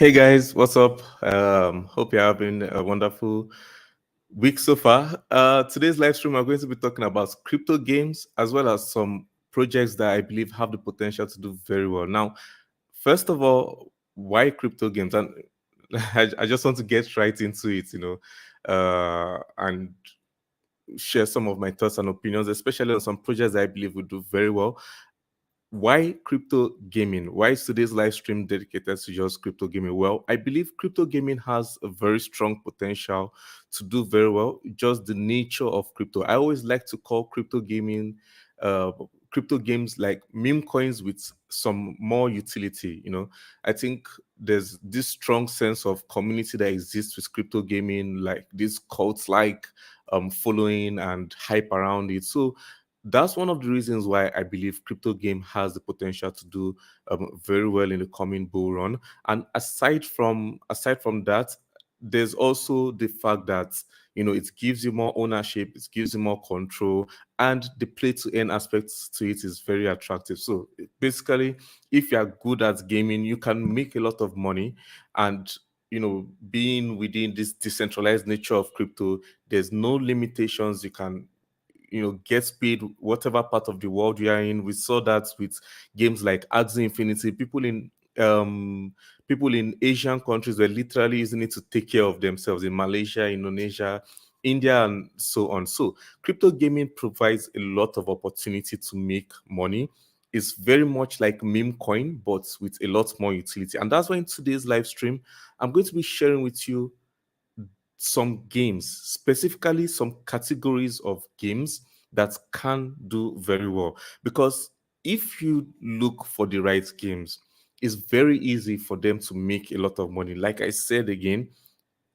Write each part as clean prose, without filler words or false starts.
Hey guys, what's up? Hope you're having a wonderful week so far. Today's live stream, we're going to be talking about crypto games as well as some projects that I believe have the potential to do very well. Now, first of all, why crypto games? And I just want to get right into it, and share some of my thoughts and opinions, especially on some projects that I believe will do very well. Why crypto gaming? Why is today's live stream dedicated to just crypto gaming? Well, I believe crypto gaming has a very strong potential to do very well. Just the nature of crypto. I always like to call uh, crypto games like meme coins with some more utility. I think there's this strong sense of community that exists with crypto gaming, like this cult-like following and hype around it. So that's one of the reasons why I believe crypto game has the potential to do very well in the coming bull run. And aside from that, there's also the fact that it gives you more ownership, it gives you more control, and the play to earn aspects to it is very attractive. So basically, if you're good at gaming, you can make a lot of money, and being within this decentralized nature of crypto, there's no limitations. You can get paid whatever part of the world you are in. We saw that with games like Axie Infinity. Um people in Asian countries were literally using it to take care of themselves in Malaysia, Indonesia, India, and so on. So crypto gaming provides a lot of opportunity to make money. It's very much like meme coin, but with a lot more utility. And that's why in today's live stream, I'm going to be sharing with you some games, specifically some categories of games that can do very well. Because if you look for the right games, it's very easy for them to make a lot of money. Like I said again,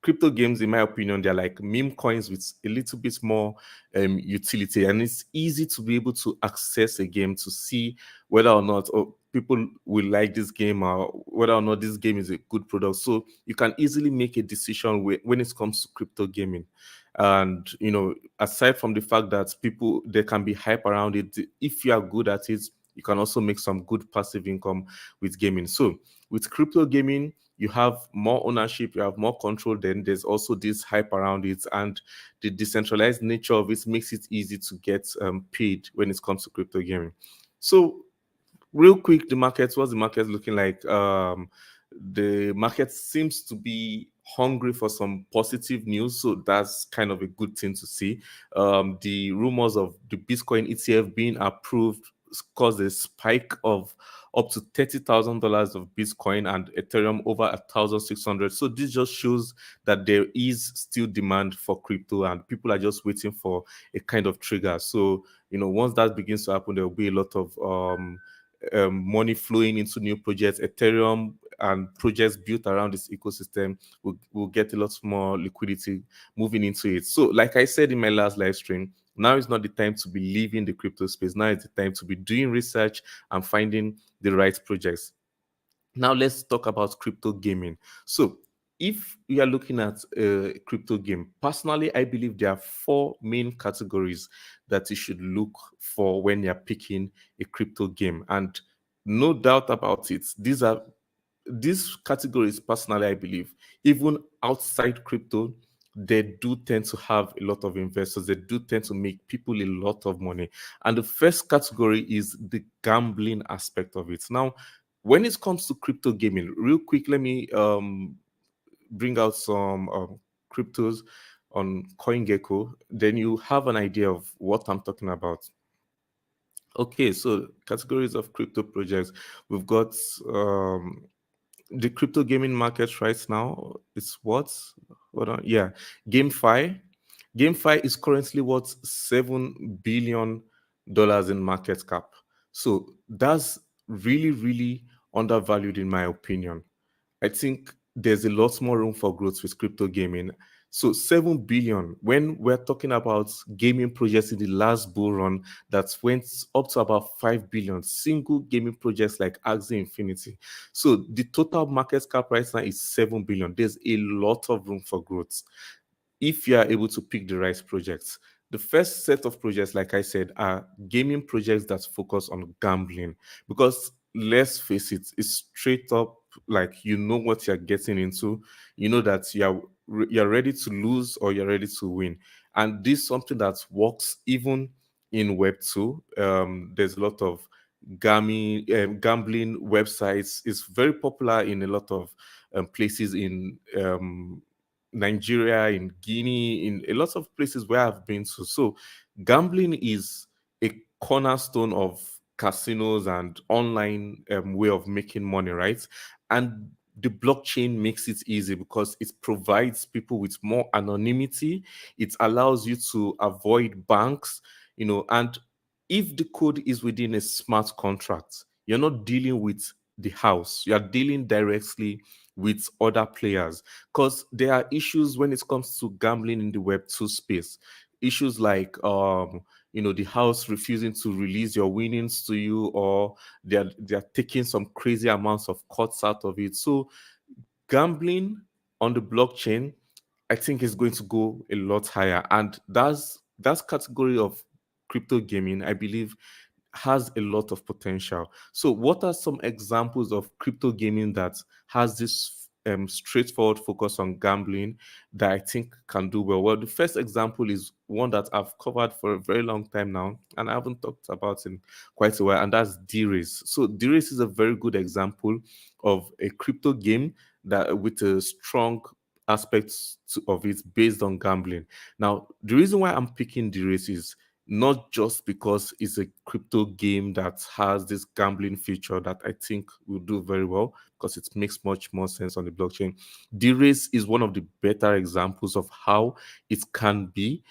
crypto games, in my opinion, they're like meme coins with a little bit more utility, and it's easy to be able to access a game to see whether or not people will like this game, or whether or not this game is a good product. So you can easily make a decision when it comes to crypto gaming. And aside from the fact that people, there can be hype around it, if you are good at it, you can also make some good passive income with gaming. So with crypto gaming, you have more ownership, you have more control. Then there's also this hype around it, and the decentralized nature of it makes it easy to get paid when it comes to crypto gaming. So real quick, what's the market looking like? The market seems to be hungry for some positive news, so that's kind of a good thing to see. The rumors of the Bitcoin ETF being approved caused a spike of up to $30,000 of Bitcoin, and Ethereum over 1,600. So this just shows that there is still demand for crypto, and people are just waiting for a kind of trigger. So once that begins to happen, there will be a lot of money flowing into new projects. Ethereum and projects built around this ecosystem will get a lot more liquidity moving into it. So, like I said in my last live stream, now is not the time to be leaving the crypto space. Now is the time to be doing research and finding the right projects. Now let's talk about crypto gaming. So if you are looking at a crypto game, personally, I believe there are four main categories that you should look for when you're picking a crypto game. And no doubt about it, these categories, personally, I believe, even outside crypto, they do tend to have a lot of investors. They do tend to make people a lot of money. And the first category is the gambling aspect of it. Now, when it comes to crypto gaming, real quick, let me bring out some cryptos on CoinGecko. Then you have an idea of what I'm talking about. Okay, so categories of crypto projects. We've got the crypto gaming market right now. It's what? Hold on. Yeah, GameFi. GameFi is currently worth $7 billion in market cap. So that's really, really undervalued in my opinion. I think there's a lot more room for growth with crypto gaming. So 7 billion, when we're talking about gaming projects in the last bull run that went up to about 5 billion, single gaming projects like Axie Infinity. So the total market cap right now is 7 billion. There's a lot of room for growth if you are able to pick the right projects. The first set of projects, like I said, are gaming projects that focus on gambling, because let's face it, it's straight up like you know what you're getting into. You know that you're ready to lose or you're ready to win. And this is something that works even in Web 2. There's a lot of gambling websites. It's very popular in a lot of places in Nigeria, in Guinea, in a lot of places where I've been to. So gambling is a cornerstone of casinos and online way of making money, right? And the blockchain makes it easy because it provides people with more anonymity. It allows you to avoid banks, and if the code is within a smart contract, you're not dealing with the house, you're dealing directly with other players, because there are issues when it comes to gambling in the web 2 space. Issues like the house refusing to release your winnings to you, or they're taking some crazy amounts of cuts out of it. So gambling on the blockchain, I think, is going to go a lot higher, and that's category of crypto gaming, I believe, has a lot of potential. So, what are some examples of crypto gaming that has this straightforward focus on gambling that I think can do well? Well, the first example is one that I've covered for a very long time now, and I haven't talked about in quite a while, and that's D-Race. So, D-Race is a very good example of a crypto game that with a strong aspects of it based on gambling. Now, the reason why I'm picking D-Race is not just because it's a crypto game that has this gambling feature that I think will do very well, because it makes much more sense on the blockchain. D-Race is one of the better examples of how it can be,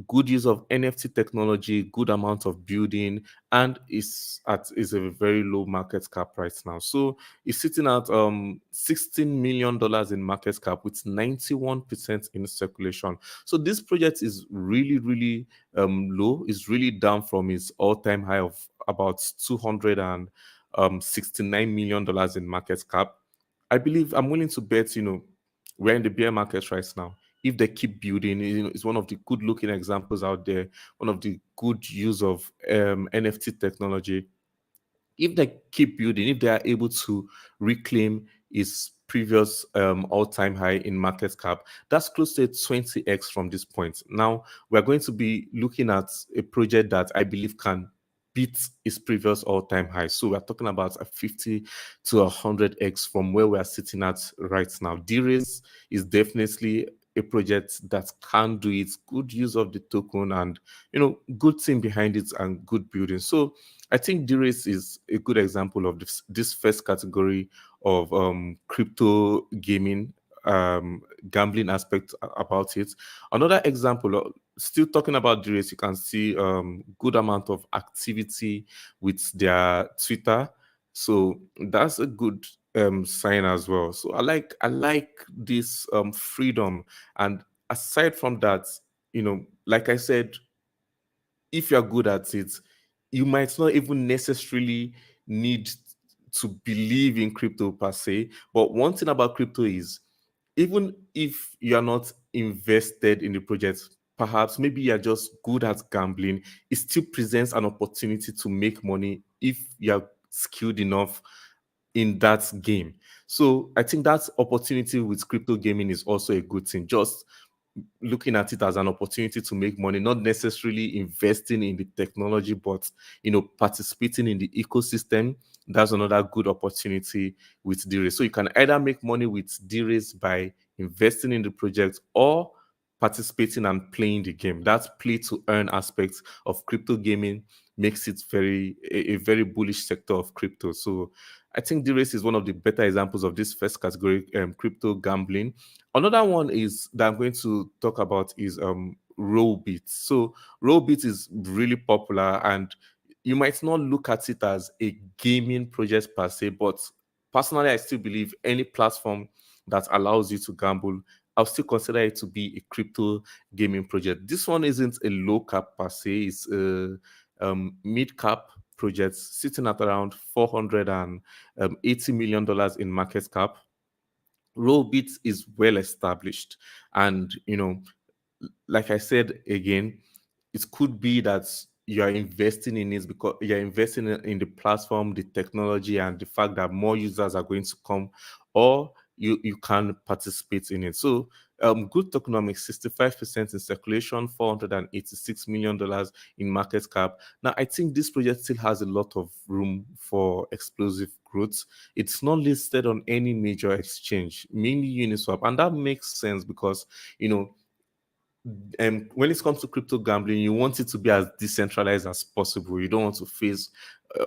good use of NFT technology, good amount of building, and is a very low market cap right now. So it's sitting at $16 million in market cap with 91% in circulation. So this project is really, really low. Is really down from its all-time high of about $269 million in market cap. I believe I'm willing to bet, we're in the bear market right now. If they keep building, it's one of the good looking examples out there, one of the good use of NFT technology. If they keep building, if they are able to reclaim its previous all-time high in market cap, that's close to 20x from this point. Now we're going to be looking at a project that I believe can beat its previous all-time high. So we're talking about a 50 to 100x from where we are sitting at right now. D-Race is definitely a project that can do it. Good use of the token, and good team behind it, and good building. So I think D-Race is a good example of this first category of crypto gaming, gambling aspect about it. Another example, still talking about D-Race, you can see good amount of activity with their Twitter. So that's a good sign as well. So I like this freedom. And aside from that, like I said, if you're good at it, you might not even necessarily need to believe in crypto per se. But one thing about crypto is, even if you're not invested in the project, perhaps maybe you're just good at gambling, it still presents an opportunity to make money if you're skilled enough in that game. So I think that opportunity with crypto gaming is also a good thing. Just looking at it as an opportunity to make money, not necessarily investing in the technology, but participating in the ecosystem. That's another good opportunity with D-Race. So you can either make money with D-Race by investing in the project, or participating and playing the game. That play to earn aspect of crypto gaming makes it a very bullish sector of crypto. So I think D-Race is one of the better examples of this first category, crypto gambling. Another one is that I'm going to talk about is Rollbit. So Rollbit is really popular, and you might not look at it as a gaming project per se, but personally, I still believe any platform that allows you to gamble, I'll still consider it to be a crypto gaming project. This one isn't a low cap per se; it's a mid cap project sitting at around $480 million in market cap. Rollbit is well established, and like I said again, it could be that you are investing in it because you're investing in the platform, the technology, and the fact that more users are going to come, or you can participate in it. So good tokenomics, 65% in circulation, $486 million in market cap. Now, I think this project still has a lot of room for explosive growth. It's not listed on any major exchange, mainly Uniswap, and that makes sense because when it comes to crypto gambling, you want it to be as decentralized as possible. You don't want to face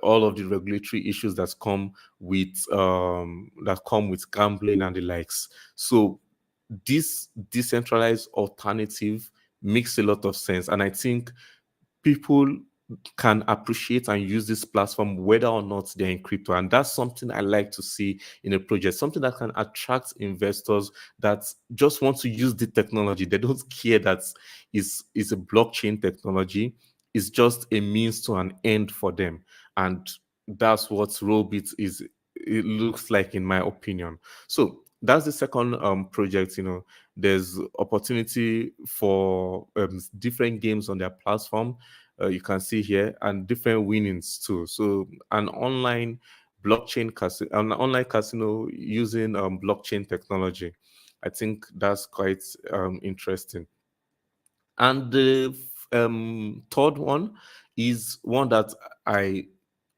all of the regulatory issues that come with gambling and the likes. So this decentralized alternative makes a lot of sense, and I think people can appreciate and use this platform whether or not they're in crypto. And that's something I like to see in a project, something that can attract investors that just want to use the technology. They don't care that it's a blockchain technology. It's just a means to an end for them. And that's what Rollbit is, it looks like, in my opinion. So that's the second project. There's opportunity for different games on their platform. You can see here, and different winnings too. So an online casino using blockchain technology. I think that's quite interesting. And the third one is one that I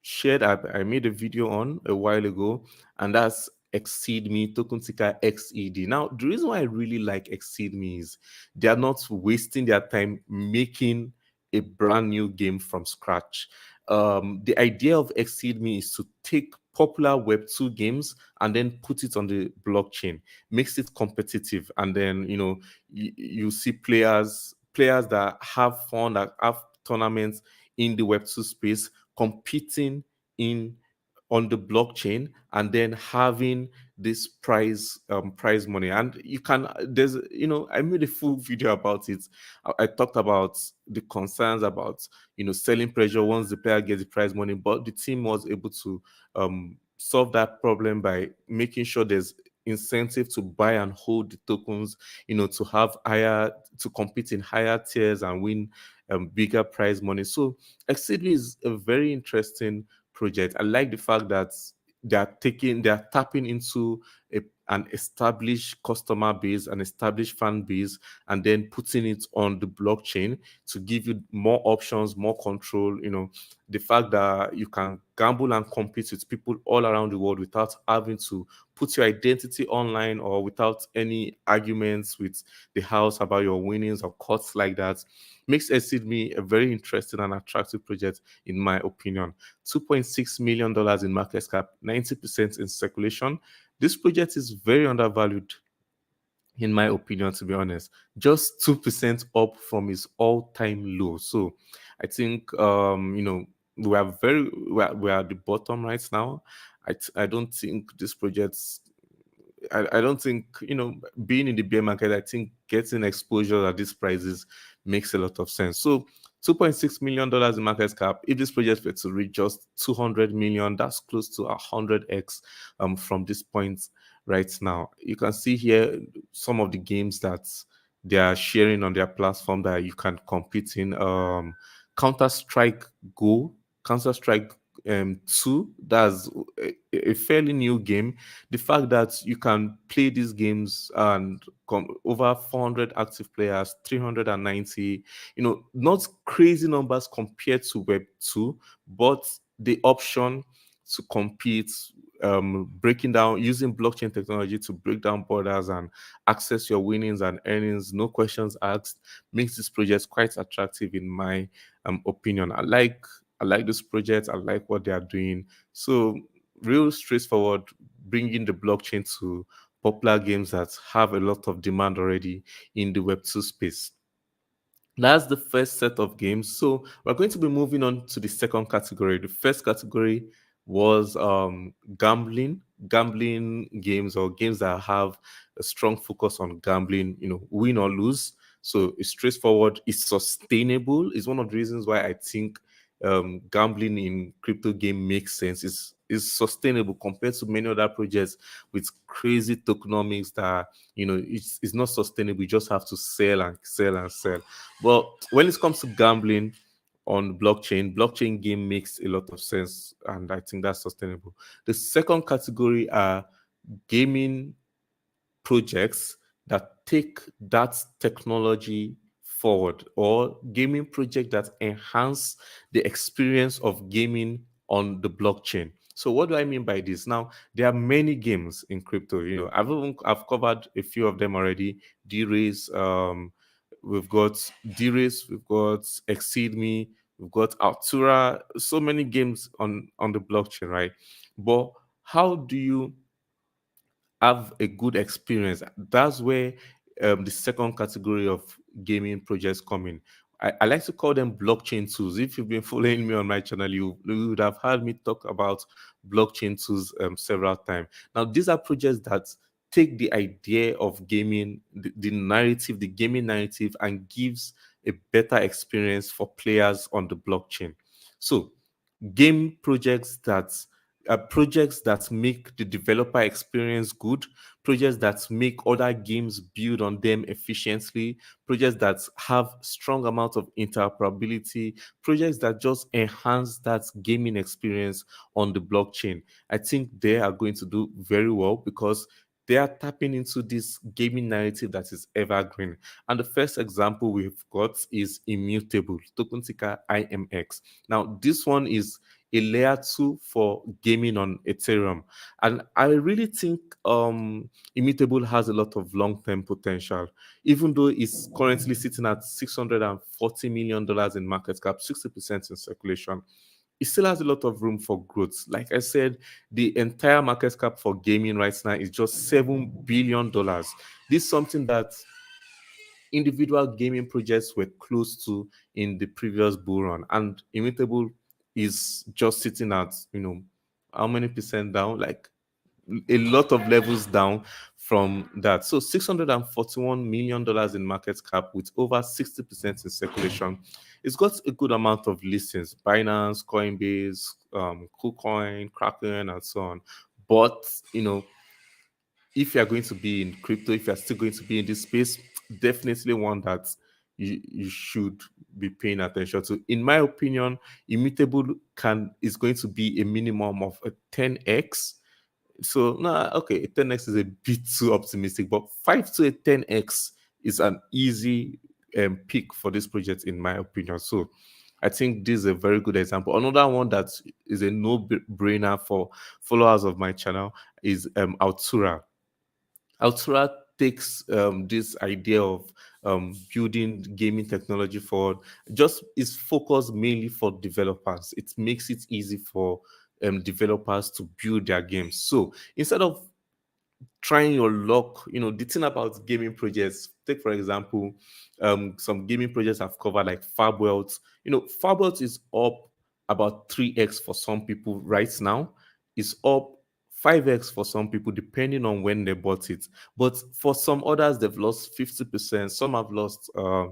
shared. I made a video on a while ago, and that's Exceed Me, token ticker XED. Now, the reason why I really like Exceed Me is they are not wasting their time making a brand new game from scratch. The idea of Exceed Me is to take popular Web2 games and then put it on the blockchain, makes it competitive, and then you see players that have fun, that have tournaments in the Web2 space, competing in on the blockchain, and then having this prize money. And I made a full video about it. I talked about the concerns about selling pressure once the player gets the prize money, but the team was able to solve that problem by making sure there's incentive to buy and hold the tokens, to compete in higher tiers and win bigger prize money. So Exceed is a very interesting project. I like the fact that they're tapping into an established customer base, an established fan base, and then putting it on the blockchain to give you more options, more control. The fact that you can gamble and compete with people all around the world without having to put your identity online, or without any arguments with the house about your winnings or cuts like that, makes Exceed Me a very interesting and attractive project, in my opinion. $2.6 million in market cap, 90% in circulation. This project is very undervalued, in my opinion, to be honest. Just 2% up from its all-time low. So I think we are at the bottom right now. I don't think this project, I don't think, being in the bear market, I think getting exposure at these prices makes a lot of sense. So $2.6 million in market cap. If this project were to reach just 200 million, that's close to 100x from this point right now. You can see here some of the games that they are sharing on their platform that you can compete in. Counter-Strike Go, Counter-Strike 2, that's a fairly new game. The fact that you can play these games and over 400 active players, 390, not crazy numbers compared to Web 2, but the option to compete, breaking down, using blockchain technology to break down borders and access your winnings and earnings, no questions asked, makes this project quite attractive, in my opinion. I like this project. I like what they are doing. So real straightforward, bringing the blockchain to popular games that have a lot of demand already in the Web2 space. That's the first set of games. So we're going to be moving on to the second category. The first category was gambling games, or games that have a strong focus on gambling, win or lose. So it's straightforward, it's sustainable. It's one of the reasons why I think gambling in crypto game makes sense. Is sustainable compared to many other projects with crazy tokenomics that it's not sustainable. You just have to sell and sell and sell. But when it comes to gambling, on blockchain game makes a lot of sense, and I think that's sustainable. The second category are gaming projects that take that technology forward, or gaming projects that enhance the experience of gaming on the blockchain. So what do I mean by this? Now, there are many games in crypto. I've covered a few of them already. D-Race, we've got D-Race, we've got Exceed Me, we've got Altura, so many games on the blockchain, right? But how do you have a good experience? That's where the second category of gaming projects come in. I like to call them blockchain tools. If you've been following me on my channel, you would have heard me talk about blockchain tools several times. Now, these are projects that take the idea of gaming, the narrative, the gaming narrative, and gives a better experience for players on the blockchain. So, game projects that make the developer experience good, projects that make other games build on them efficiently, projects that have strong amount of interoperability, projects that just enhance that gaming experience on the blockchain. I think they are going to do very well because they are tapping into this gaming narrative that is evergreen. And the first example we've got is Immutable, token ticker IMX. Now, this one is a layer 2 for gaming on Ethereum. And I really think Immutable has a lot of long-term potential. Even though it's currently sitting at $640 million in market cap, 60% in circulation, it still has a lot of room for growth. Like I said, the entire market cap for gaming right now is just $7 billion. This is something that individual gaming projects were close to in the previous bull run, and Immutable is just sitting at how many percent down, like a lot of levels down from that. So $641 million in market cap with over 60% in circulation. It's got a good amount of listings: Binance, Coinbase, KuCoin, Kraken, and so on. But if you're going to be in crypto, if you're still going to be in this space, definitely one that you should be paying attention to. In my opinion, Immutable is going to be a minimum of a 10x. So no, okay, a 10x is a bit too optimistic, but 5 to a 10x is an easy pick for this project, in my opinion. So I think this is a very good example. Another one that is a no-brainer for followers of my channel is Altura. Altura takes this idea of building gaming technology forward, just is focused mainly for developers. It makes it easy for developers to build their games. So instead of trying your luck, the thing about gaming projects, take for example, some gaming projects I've covered like Fabwelt. Fabwelt is up about 3x for some people right now. It's up 5x for some people, depending on when they bought it. But for some others, they've lost 50%. Some have lost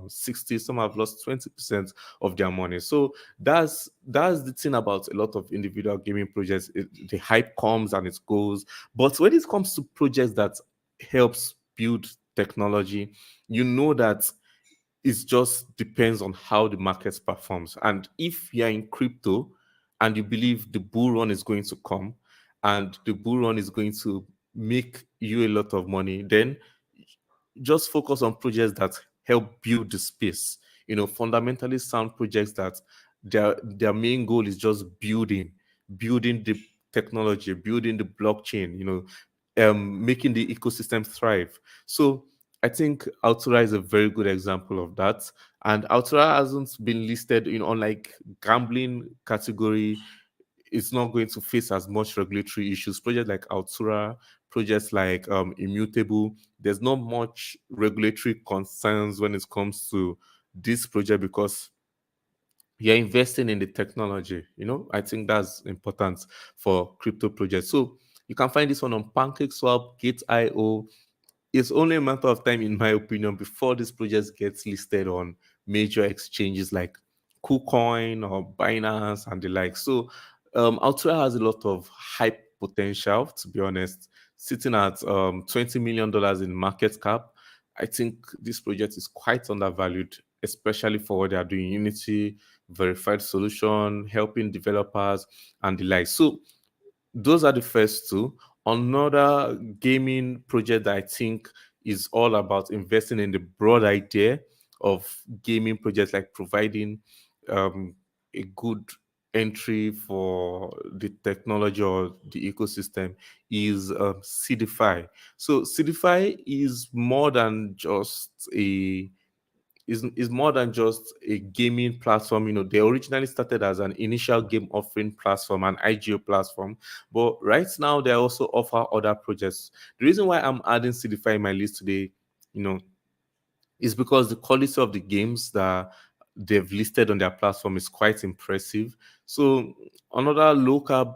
60. Some have lost 20% of their money. So that's the thing about a lot of individual gaming projects. The hype comes and it goes. But when it comes to projects that helps build technology, you know that it just depends on how the market performs. And if you're in crypto and you believe the bull run is going to come and the bull run is going to make you a lot of money, then just focus on projects that help build the space. Fundamentally sound projects that their main goal is just building the technology, building the blockchain, making the ecosystem thrive. So I think Altura is a very good example of that. And Altura hasn't been listed on like gambling category. It's not going to face as much regulatory issues. Projects like Altura, projects like Immutable, there's not much regulatory concerns when it comes to this project because you're investing in the technology. I think that's important for crypto projects. So you can find this one on PancakeSwap, Gate.io. It's only a matter of time, in my opinion, before this project gets listed on major exchanges like KuCoin or Binance and the like. So Altura has a lot of hype potential, to be honest, sitting at $20 million in market cap. I think this project is quite undervalued. especially for what they are doing, Unity, verified solution, helping developers, and the like. So those are the first two. Another gaming project that I think is all about investing in the broad idea of gaming projects, like providing a good entry for the technology or the ecosystem, is CDFI. So CDFI is more than just a gaming platform. They originally started as an initial game offering platform, an IGO platform, but right now they also offer other projects. The reason why I'm adding CDFI in my list today, you know, is because the quality of the games that they've listed on their platform is quite impressive. So another local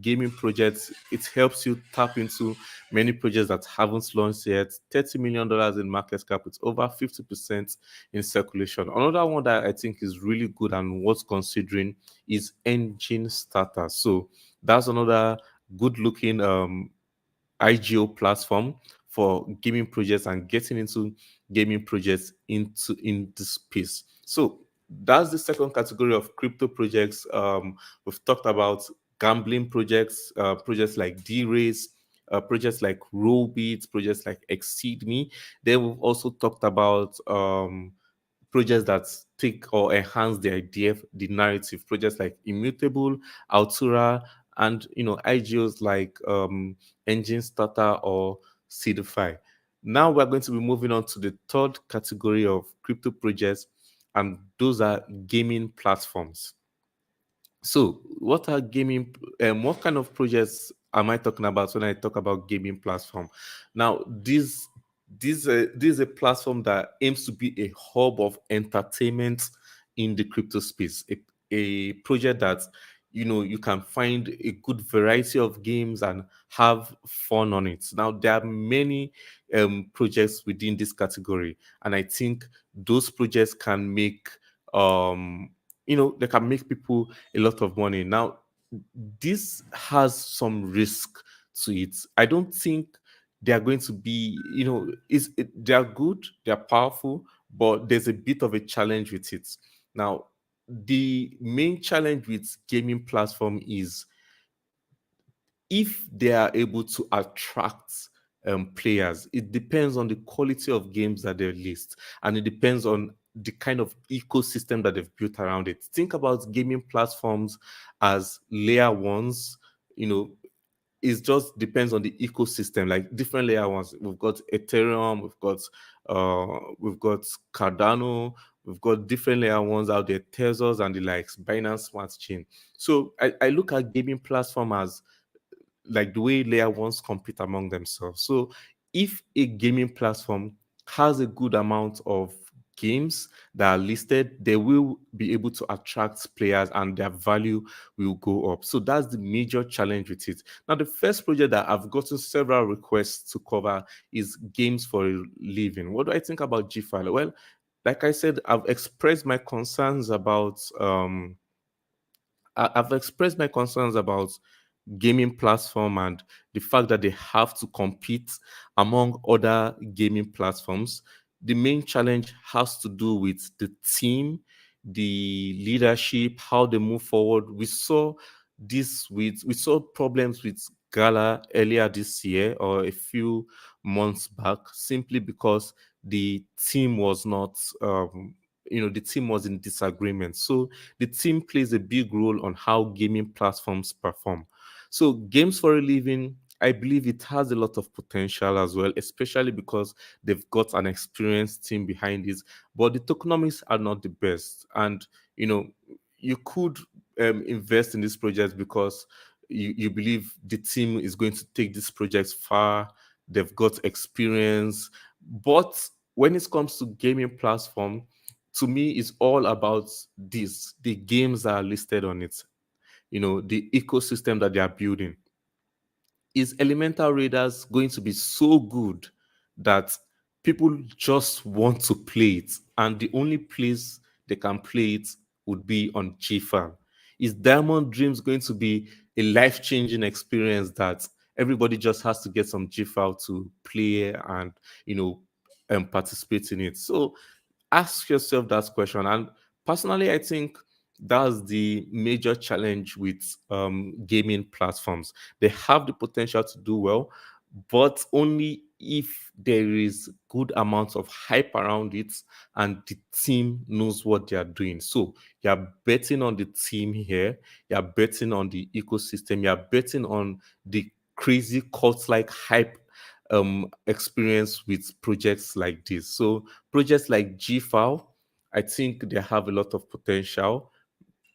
gaming project, it helps you tap into many projects that haven't launched yet. $30 million in market cap with over 50% in circulation. Another one that I think is really good and worth considering is Engine Starter. So that's another good looking IGO platform for gaming projects and getting into gaming projects in this space. So that's the second category of crypto projects. We've talked about gambling projects, projects like D-Race, projects like Rollbit, projects like Exceed Me. Then we've also talked about projects that take or enhance the idea, the narrative, projects like Immutable, Altura, and IGOs like Engine Starter or Seedify. Now we're going to be moving on to the third category of crypto projects, and those are gaming platforms. So, what are gaming? What kind of projects am I talking about when I talk about gaming platform? Now, this is a platform that aims to be a hub of entertainment in the crypto space. A project that you can find a good variety of games and have fun on it. Now, there are many projects within this category, and I think those projects can make they can make people a lot of money. Now, this has some risk to it. I don't think they are going to be, they are good, they are powerful, but there's a bit of a challenge with it. Now, the main challenge with gaming platform is if they are able to attract players. It depends on the quality of games that they list, and it depends on the kind of ecosystem that they've built around it. Think about gaming platforms as layer ones. It just depends on the ecosystem, like different layer ones. We've got Ethereum, we've got Cardano, we've got different layer ones out there, Tezos and the likes, Binance Smart Chain. So I look at gaming platform as like the way layer ones compete among themselves. So if a gaming platform has a good amount of games that are listed, they will be able to attract players and their value will go up. So that's the major challenge with it. Now, the first project that I've gotten several requests to cover is games for a living. What do I think about GFile? Well, like I said, I've expressed my concerns about I've expressed my concerns about gaming platform and the fact that they have to compete among other gaming platforms. The main challenge has to do with the team, the leadership, how they move forward. We saw problems with Gala earlier this year or a few months back, simply because the team was not the team was in disagreement. So the team plays a big role on how gaming platforms perform. So games for a living, I believe it has a lot of potential as well, especially because they've got an experienced team behind it. But the tokenomics are not the best, and you know you could invest in this project because you believe the team is going to take this project far. They've got experience, but when it comes to gaming platform, to me, it's all about the games that are listed on it, the ecosystem that they are building. Is Elemental Raiders going to be so good that people just want to play it, and the only place they can play it would be on GFAM? Is Diamond Dreams going to be a life-changing experience that everybody just has to get some GFAL to play and participate in it? So ask yourself that question. And personally, I think that's the major challenge with gaming platforms. They have the potential to do well, but only if there is good amount of hype around it and the team knows what they are doing. So you're betting on the team here, you're betting on the ecosystem, you're betting on the crazy cult-like hype experience with projects like this. So projects like GFAO, I think they have a lot of potential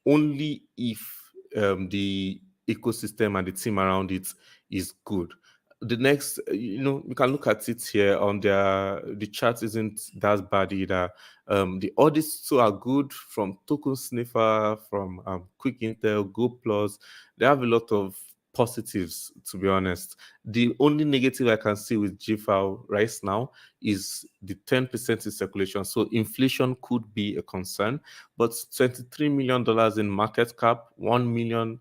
only if the ecosystem and the team around it is good. The next, we can look at it here on the chart isn't that bad either. The audits too are good from Token Sniffer, from Quick Intel, Go Plus. They have a lot of positives, to be honest. The only negative I can see with GFAO right now is the 10% in circulation. So inflation could be a concern, but $23 million in market cap, $1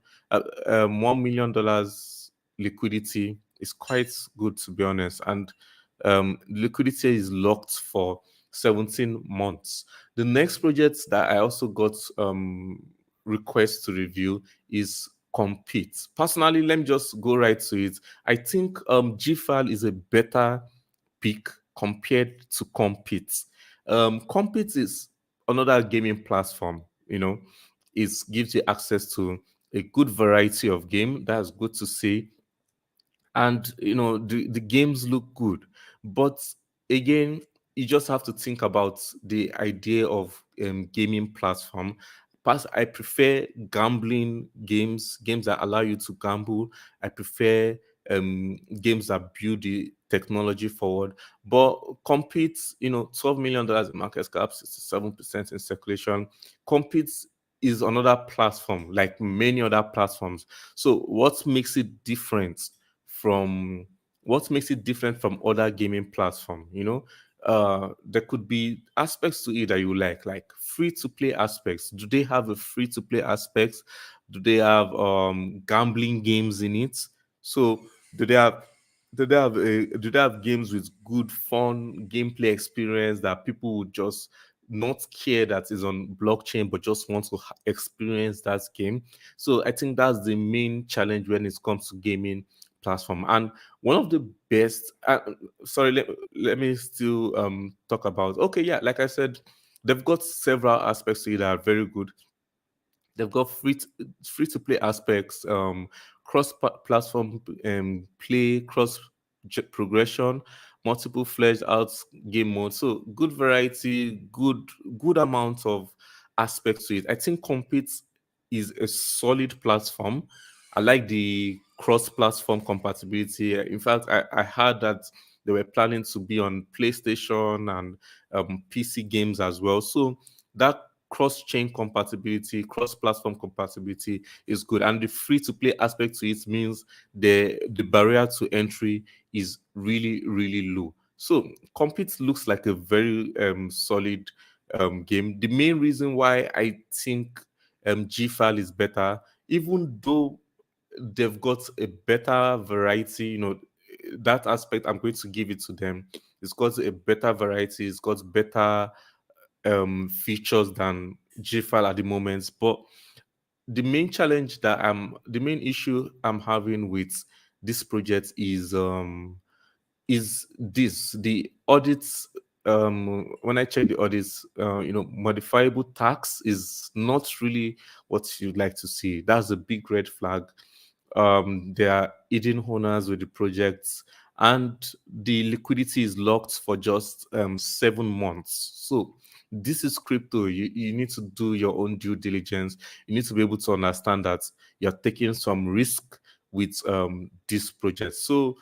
million liquidity is quite good, to be honest. And liquidity is locked for 17 months. The next project that I also got request to review is Compete. Personally, let me just go right to it. I think GFAL is a better pick compared to Compete. Compete is another gaming platform. It gives you access to a good variety of game. That's good to see. And the games look good, but again, you just have to think about the idea of gaming platform. I prefer gambling games that allow you to gamble. I prefer games that build the technology forward. But Compete, $12 million in market cap, 67% in circulation. Compete is another platform like many other platforms. So what makes it different from other gaming platform? There could be aspects to it that you like free to play aspects. Do they have a free to play aspects? Do they have gambling games in it? So do they have do they have games with good fun gameplay experience that people would just not care that is on blockchain but just want to experience that game? So I think that's the main challenge when it comes to gaming platform. And one of the best sorry, let me still talk about, okay, yeah, like I said, they've got several aspects to it that are very good. They've got free to play aspects, cross platform play, progression, multiple fleshed out game mode. So good variety, good amount of aspects to it. I think Compete is a solid platform. I like the cross platform compatibility. In fact, I heard that they were planning to be on PlayStation and PC games as well. So that cross-chain compatibility, cross-platform compatibility is good, and the free-to-play aspect to it means the barrier to entry is really, really low. So Compete looks like a very solid game. The main reason why I think GFAL is better, even though they've got a better variety, that aspect I'm going to give it to them. It's got a better variety, it's got better features than GFAL at the moment. But the main issue I'm having with this project is this the audits. When I check the audits, modifiable tax is not really what you'd like to see. That's a big red flag. There are hidden owners with the projects, and the liquidity is locked for just 7 months. So this is crypto. You need to do your own due diligence. You need to be able to understand that you're taking some risk with this project. So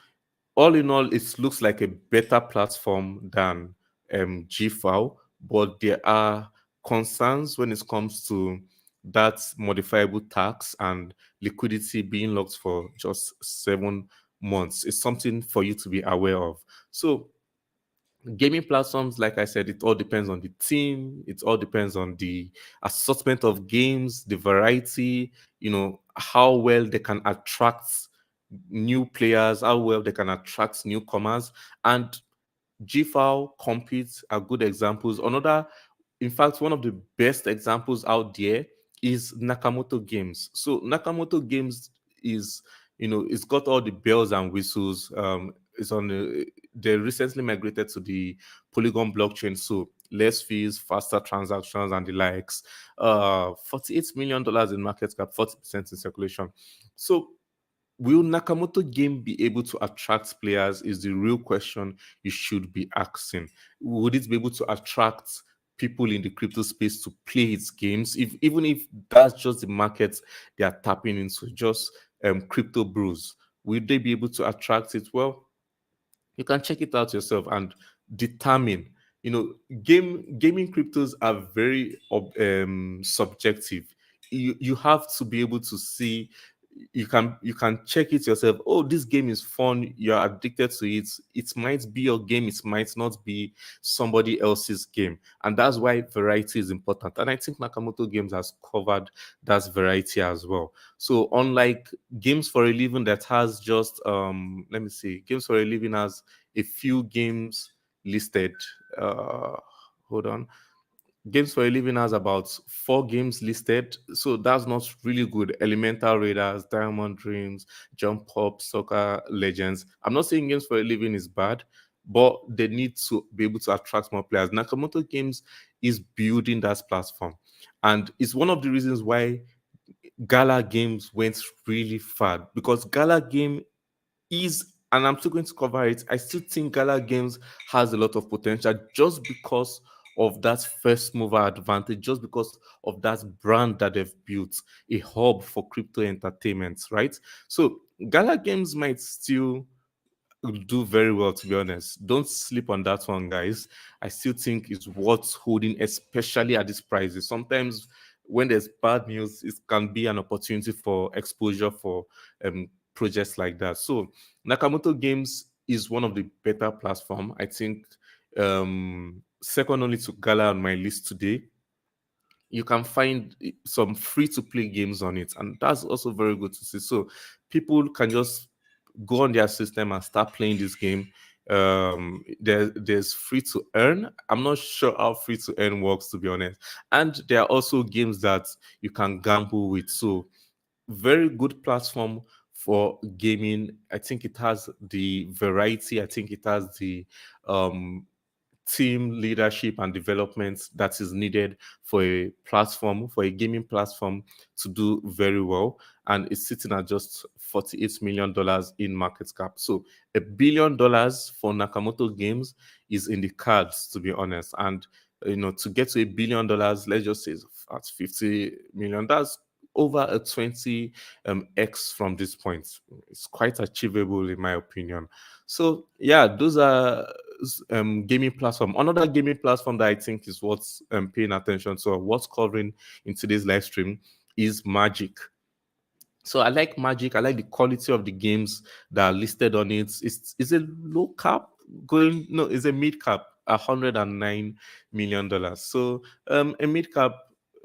all in all, it looks like a better platform than GFAO, but there are concerns when it comes to that modifiable tax and liquidity being locked for just 7 months. It's something for you to be aware of. So gaming platforms, like I said, it all depends on the team, it all depends on the assortment of games, the variety, how well they can attract new players, how well they can attract newcomers. And GFAL, Compete are good examples. Another, in fact, one of the best examples out there is Nakamoto Games. So Nakamoto Games is, it's got all the bells and whistles. It's on they recently migrated to the Polygon blockchain, so less fees, faster transactions, and the likes. $48 million in market cap, 40% in circulation. So will Nakamoto game be able to attract players is the real question you should be asking. Would it be able to attract people in the crypto space to play its games, if even if that's just the market they are tapping into, just crypto bros? Will they be able to attract it? Well, you can check it out yourself and determine. Gaming cryptos are very subjective. You have to be able to see. You can check it yourself. Oh, this game is fun, you're addicted to it. It might be your game, it might not be somebody else's game, and that's why variety is important. And I think Nakamoto Games has covered that variety as well. So unlike Games for a Living that has just let me see, Games for a Living has a few games listed. Hold on. Games for a Living has about 4 games listed, so that's not really good. Elemental Raiders, Diamond Dreams, Jump Up, Soccer Legends. I'm not saying Games for a Living is bad, but they need to be able to attract more players. Nakamoto Games is building that platform, and it's one of the reasons why Gala Games went really far, because Gala Game is, and I'm still going to cover it, I still think Gala Games has a lot of potential just because of that first mover advantage, just because of that brand that they've built, a hub for crypto entertainment, right? So Gala Games might still do very well, to be honest. Don't sleep on that one, guys. I still think it's worth holding, especially at these prices. Sometimes when there's bad news, it can be an opportunity for exposure for projects like that. So Nakamoto Games is one of the better platform, I think. Second only to Gala on my list today. You can find some free to play games on it, and that's also very good to see. So people can just go on their system and start playing this game. There's free to earn. I'm not sure how free to earn works, to be honest. And there are also games that you can gamble with. So very good platform for gaming. I think it has the variety. I think it has the um team leadership and development that is needed for a platform, for a gaming platform to do very well. And it's sitting at just $48 million in market cap. So $1 billion for Nakamoto Games is in the cards, to be honest. And to get to $1 billion, let's just say at 50 million, that's over a 20 x from this point. It's quite achievable in my opinion. So yeah, those are gaming platform. Another gaming platform that I think is worth paying attention to, or what's covering in today's live stream, is Magic. So I like Magic. I like the quality of the games that are listed on it. It's a low cap going, no, it's a mid cap, $109 million. So a mid cap,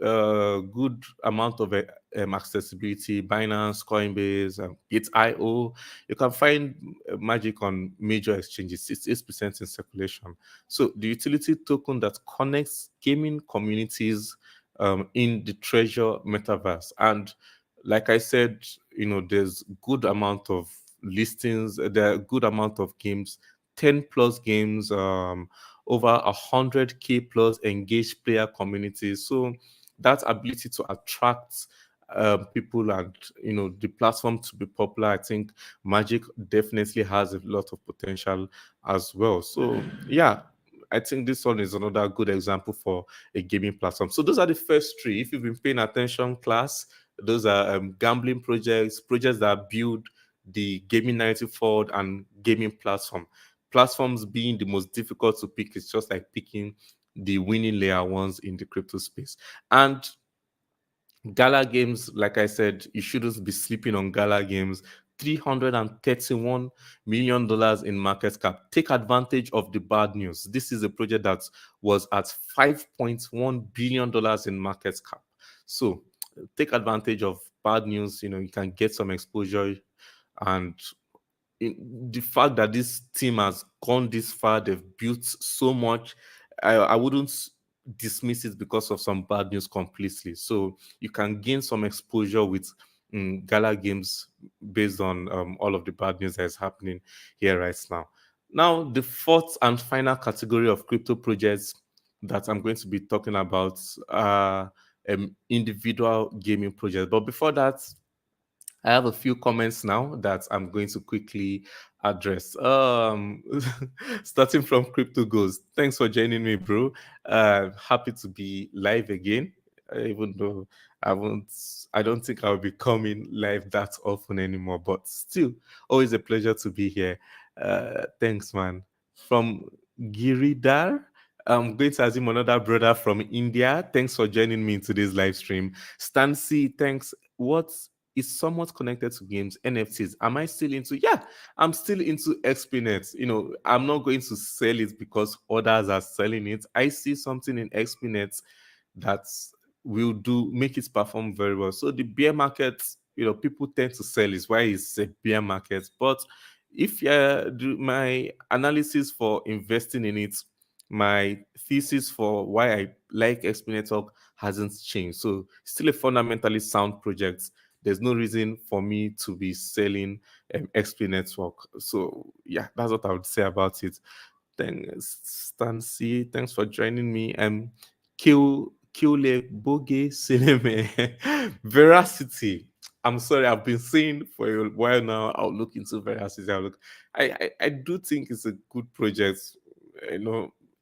good amount of accessibility. Binance, Coinbase, Gate.io. You can find Magic on major exchanges. 68% in circulation. So the utility token that connects gaming communities in the Treasure metaverse. And like I said, there's good amount of listings, there are good amount of games, 10 plus games, over 100K plus engaged player communities. So that ability to attract people and the platform to be popular, I think Magic definitely has a lot of potential as well. So yeah, I think this one is another good example for a gaming platform. So those are the first three. If you've been paying attention, class, those are gambling projects that build the gaming narrative forward, and gaming platforms being the most difficult to pick. It's just like picking the winning layer ones in the crypto space. And Gala Games, like I said, you shouldn't be sleeping on Gala Games. $331 million in market cap. Take advantage of the bad news. This is a project that was at $5.1 billion in market cap. So take advantage of bad news. You can get some exposure, and the fact that this team has gone this far, they've built so much, I wouldn't dismiss it because of some bad news completely. So you can gain some exposure with Gala Games based on all of the bad news that is happening here right now. Now, the fourth and final category of crypto projects that I'm going to be talking about are individual gaming projects. But before that, I have a few comments now that I'm going to quickly address. Starting from Crypto Goes. Thanks for joining me, bro. Happy to be live again, even though I won't. I don't think I'll be coming live that often anymore, but still, always a pleasure to be here. Thanks, man. From Giridar, I'm going to assume another brother from India. Thanks for joining me in today's live stream. Stancy, thanks. What is somewhat connected to games, NFTs? Am I still into? Yeah, I'm still into XPNet. I'm not going to sell it because others are selling it. I see something in XPNet that will make it perform very well. So the bear market, people tend to sell, is why it's a bear market. But if you do my analysis for investing in it, my thesis for why I like XPNet Talk hasn't changed. So still a fundamentally sound project. There's no reason for me to be selling XP Network. So yeah, that's what I would say about it. Thanks, Stancy. Thanks for joining me. Kile Boge Cinema. Veracity. I'm sorry, I've been saying for a while now, I'll look into Veracity. I do think it's a good project.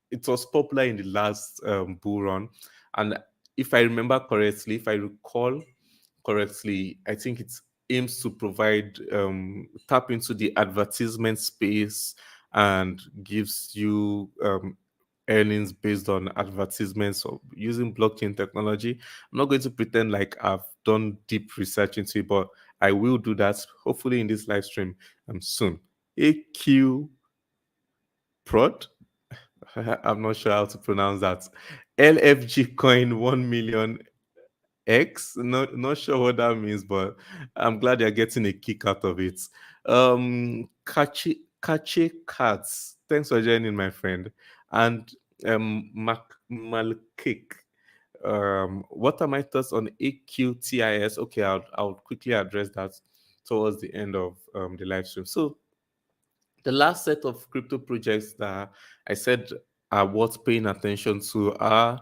It was popular in the last bull run. And if I remember correctly, if I recall correctly, I think it aims to provide tap into the advertisement space and gives you earnings based on advertisements or using blockchain technology. I'm not going to pretend like I've done deep research into it, but I will do that hopefully in this live stream soon. AQ Prod. I'm not sure how to pronounce that. LFG coin 1 million X. Not sure what that means, but I'm glad you're getting a kick out of it. Kache Cats. Thanks for joining, my friend. And Malkik. What are my thoughts on AQTIS? Okay, I'll quickly address that towards the end of the live stream. So the last set of crypto projects that I said are worth paying attention to are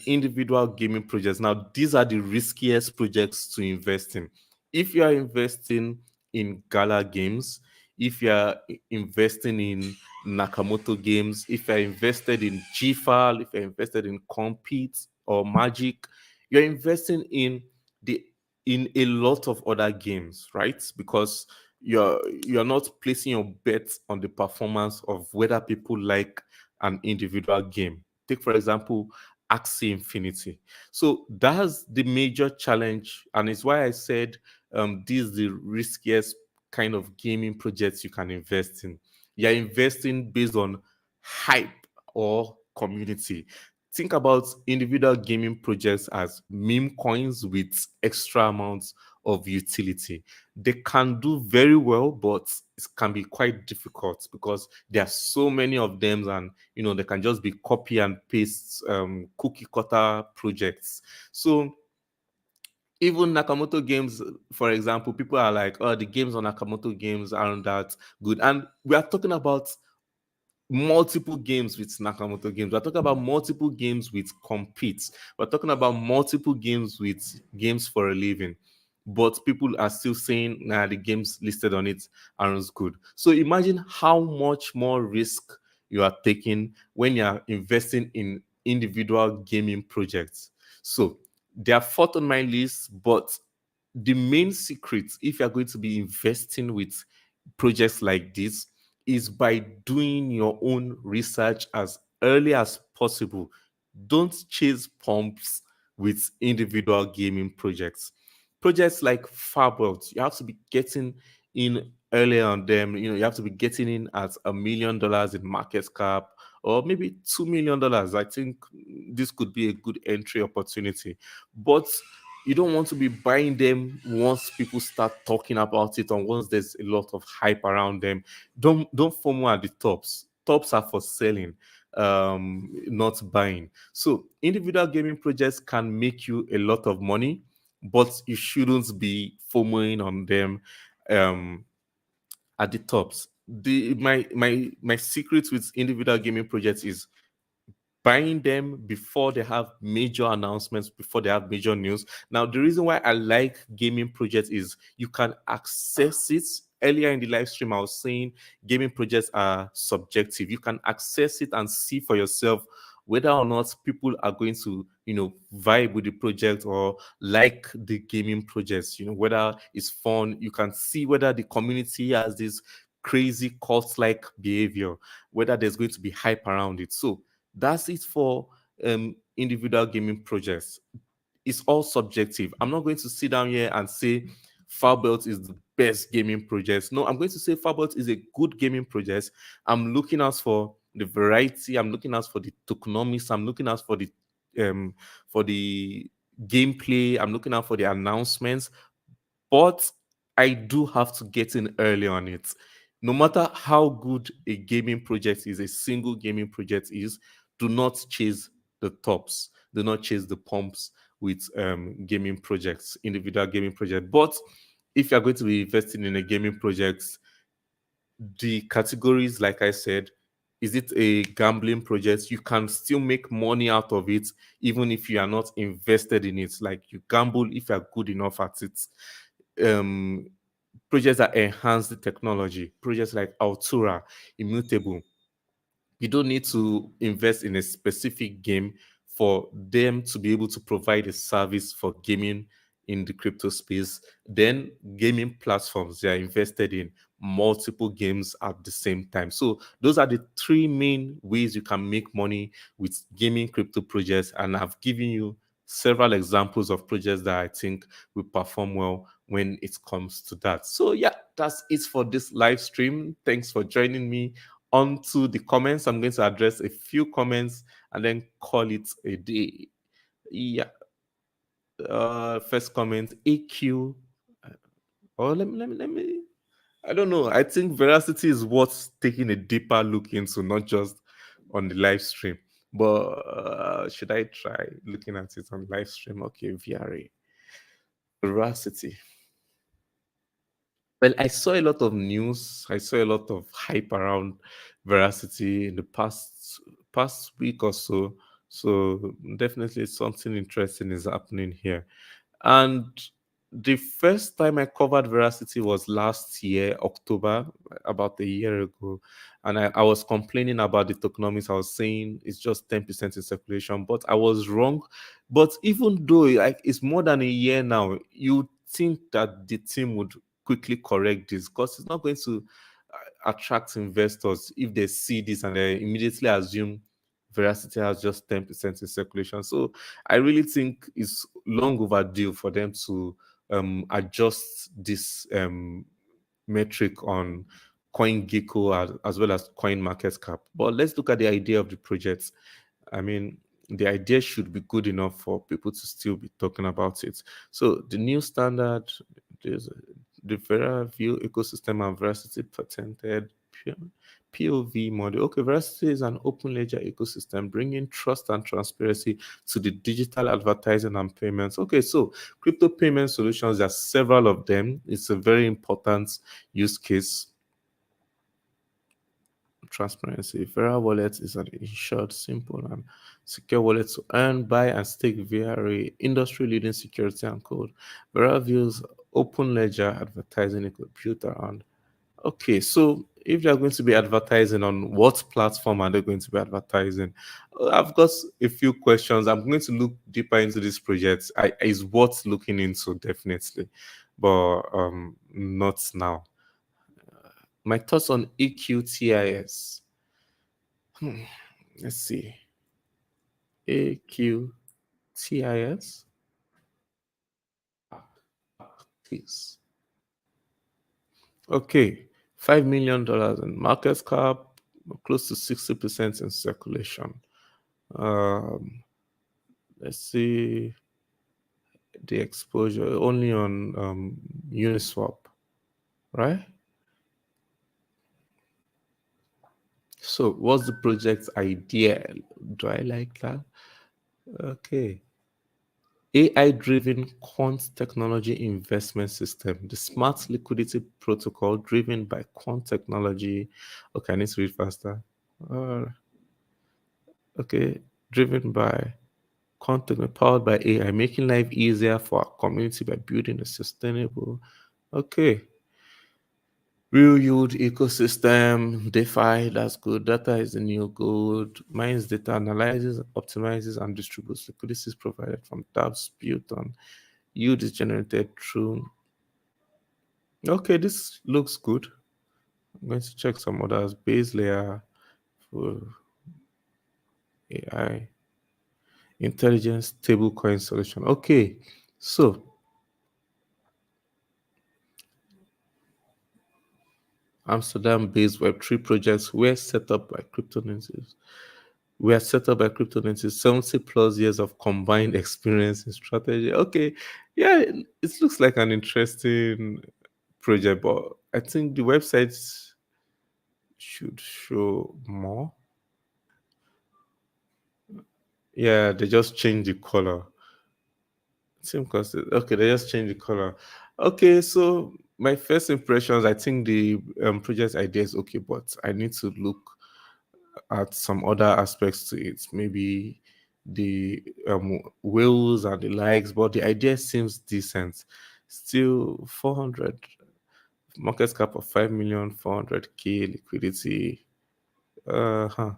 individual gaming projects. Now, these are the riskiest projects to invest in. If you are investing in Gala Games, if you are investing in Nakamoto Games, if you're invested in GFAL, if you're invested in Compete or Magic, you're investing in a lot of other games, right? Because you're not placing your bets on the performance of whether people like an individual game. Take, for example, Axie Infinity. So that's the major challenge, and it's why I said this is the riskiest kind of gaming projects you can invest in. You're investing based on hype or community. Think about individual gaming projects as meme coins with extra amounts of utility. They can do very well, but it can be quite difficult because there are so many of them, and they can just be copy and paste cookie cutter projects. So even Nakamoto games, for example, people are like, oh, the games on Nakamoto games aren't that good. And we are talking about multiple games with Nakamoto games. We're talking about multiple games with Compete. We're talking about multiple games with games for a living. But people are still saying, nah, the games listed on it aren't good. So imagine how much more risk you are taking when you are investing in individual gaming projects. So they are fourth on my list, but the main secret, if you're going to be investing with projects like this, is by doing your own research as early as possible. Don't chase pumps with individual gaming projects. Projects like Fabwelt, you have to be getting in early on them. You have to be getting in at $1 million in market cap, or maybe $2 million. I think this could be a good entry opportunity. But You don't want to be buying them once people start talking about it, or once there's a lot of hype around them. Don't FOMO at the tops. Tops are for selling, not buying. So individual gaming projects can make you a lot of money, but you shouldn't be FOMOing on them at the tops. My secret with individual gaming projects is buying them before they have major announcements, before they have major news. Now, the reason why I like gaming projects is you can access it. Earlier in the live stream, I was saying gaming projects are subjective. You can access it and see for yourself whether or not people are going to, vibe with the project or like the gaming projects, whether it's fun. You can see whether the community has this crazy cult-like behavior, whether there's going to be hype around it. So that's it for individual gaming projects. It's all subjective. I'm not going to sit down here and say Farbelt is the best gaming project. No, I'm going to say Farbelt is a good gaming project. I'm looking out for the variety. I'm looking out for the tokenomics. I'm looking out for the gameplay. I'm looking out for the announcements. But I do have to get in early on it. No matter how good a gaming project is, a single gaming project is, do not chase the tops. Do not chase the pumps with gaming projects, individual gaming projects. But if you're going to be investing in a gaming project, the categories, like I said, is it a gambling project? You can still make money out of it, even if you are not invested in it. Like you gamble if you're good enough at it. Projects that enhance the technology, projects like Altura, Immutable. You don't need to invest in a specific game for them to be able to provide a service for gaming in the crypto space. Then gaming platforms, they are invested in multiple games at the same time. So those are the three main ways you can make money with gaming crypto projects. And I've given you several examples of projects that I think will perform well when it comes to that. So yeah, that's it for this live stream. Thanks for joining me. On to the comments. I'm going to address a few comments and then call it a day. Yeah. First comment, AQ. Oh, let me. I don't know. I think veracity is worth taking a deeper look into, not just on the live stream. But should I try looking at it on live stream? Okay, VRA. Veracity. Well, I saw a lot of news. I saw a lot of hype around veracity in the past week or so. So definitely something interesting is happening here. And the first time I covered veracity was last year, October, about a year ago. And I was complaining about the tokenomics. I was saying it's just 10% in circulation, but I was wrong. But even though like it's more than a year now, you think that the team would quickly correct this because it's not going to attract investors if they see this and they immediately assume veracity has just 10% in circulation. So I really think it's long overdue for them to adjust this metric on CoinGecko as well as CoinMarketCap. But let's look at the idea of the project. I mean, the idea should be good enough for people to still be talking about it. So the new standard, there's the VeraView ecosystem and Veracity patented POV model. Okay, Veracity is an open ledger ecosystem bringing trust and transparency to the digital advertising and payments. Okay, so crypto payment solutions, there are several of them. It's a very important use case. Transparency. Vera Wallet is an insured, simple, and secure wallet to earn, buy, and stake via industry-leading security and code. Vera views open ledger advertising it could built around. Okay, so if they're going to be advertising, on what platform are they going to be advertising? I've got a few questions. I'm going to look deeper into this project. Is worth looking into, definitely, but not now. My thoughts on EQTIS. Let's see. AQTIS. Please. Okay. $5 million in market cap, close to 60% in circulation. Let's see. the exposure only on Uniswap, right? So what's the project's idea? Do I like that? Okay. AI-driven quant technology investment system, the smart liquidity protocol driven by quant technology. Okay, I need to read faster. Uh, okay, driven by quant technology, powered by AI, making life easier for our community by building a sustainable. Okay, real yield ecosystem, DeFi, that's good. Data is the new gold. Mines data, analyzes, optimizes, and distributes liquidity provided from dApps built on yield is generated through. Okay, this looks good. I'm going to check some others. Base layer for AI. Intelligence stablecoin solution. Okay, so Amsterdam-based Web3 projects were set up by cryptocurrencies. We are set up by cryptocurrencies, 70 plus years of combined experience in strategy. Okay, yeah, it looks like an interesting project, but I think the website should show more. Yeah, they just changed the color. Same cost. Okay, they just changed the color. Okay, so my first impressions, I think the project idea is okay, but I need to look at some other aspects to it. Maybe the whales and the likes, but the idea seems decent. Still 400 market cap of 5 million, 400K liquidity. Uh-huh.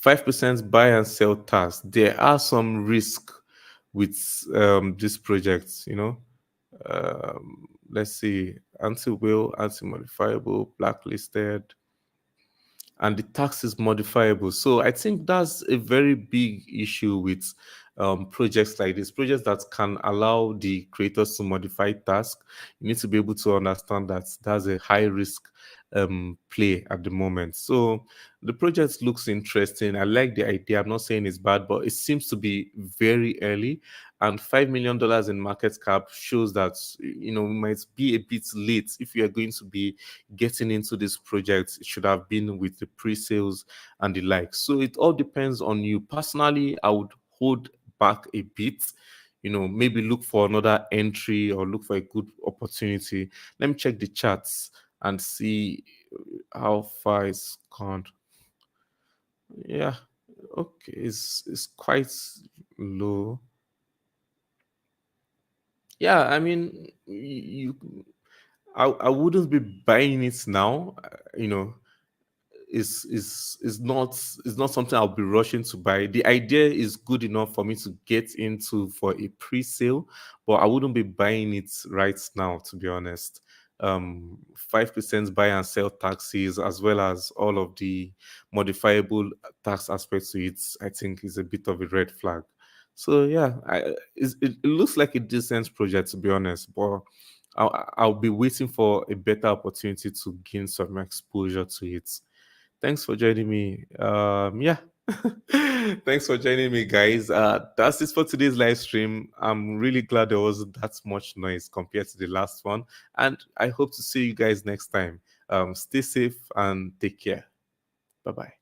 5% buy and sell tax. There are some risk with this project, you know. Let's see, anti-will, anti-modifiable, blacklisted, and the tax is modifiable. So I think that's a very big issue with projects like this, projects that can allow the creators to modify tasks. You need to be able to understand that that's a high risk play at the moment. So the project looks interesting. I like the idea. I'm not saying it's bad, but it seems to be very early. And $5 million in market cap shows that we might be a bit late if you are going to be getting into this project. It should have been with the pre-sales and the like. So it all depends on you. Personally, I would hold back a bit, maybe look for another entry or look for a good opportunity. Let me check the charts and see how far it's gone. Yeah, okay, it's quite low. Yeah, I mean, I wouldn't be buying it now. Is not something I'll be rushing to buy. The idea is good enough for me to get into for a pre-sale, but I wouldn't be buying it right now, to be honest. 5% buy and sell taxes, as well as all of the modifiable tax aspects to it, I think is a bit of a red flag. So yeah, it looks like a decent project, to be honest, but I'll be waiting for a better opportunity to gain some exposure to it. Thanks for joining me. Yeah. Thanks for joining me, guys. That's it for today's live stream. I'm really glad there wasn't that much noise compared to the last one. And I hope to see you guys next time. Stay safe and take care. Bye bye.